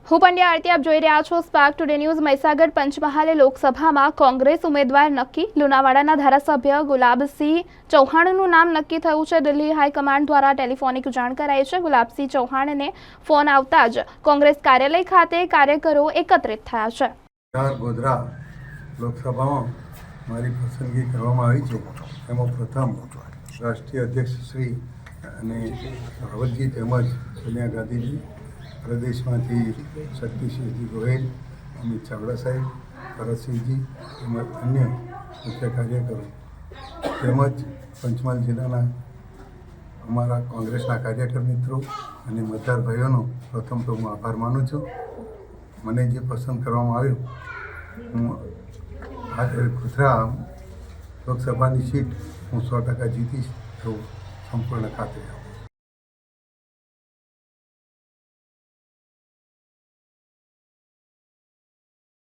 હું પંડ્યા આરતી, આપ જોઈ રહ્યા છો spark today news. Mahisagar Panchmahal લોકસભામાં કોંગ્રેસ ઉમેદવાર નક્કી। લુણાવાડાના ધારાસભ્ય ગુલાબસિંહ ચૌહાણનું નામ નક્કી થયું છે। દિલ્હી હાઈકમાન્ડ દ્વારા ટેલિફોનિક જાણ કરાઈ છે। ગુલાબસિંહ ચૌહાણને ફોન આવતા જ કોંગ્રેસ કાર્યાલય ખાતે કાર્યકરો એકત્રિત થયા છે। ગોધરા લોકસભામાં મારી પસંદગી કરવામાં આવી છે। એમાં પ્રથમ રાષ્ટ્રીય અધ્યક્ષ શ્રી અને રાવલજી તેમજ સોનિયા ગાંધીજી, પ્રદેશમાંથી શક્તિસિંહજી ગોહિલ, અમિત ચાવડા સાહેબ, ભરતસિંહજી તેમજ અન્ય મુખ્ય કાર્યકરો તેમજ પંચમહાલ જિલ્લાના અમારા કોંગ્રેસના કાર્યકર મિત્રો અને મતદાર ભાઈઓનો પ્રથમ તો હું આભાર માનું છું। મને જે પસંદ કરવામાં આવ્યું, હું આ ગોધરા લોકસભાની સીટ હું 100% જીતીશ એવું સંપૂર્ણ ખાતરી આપું છું।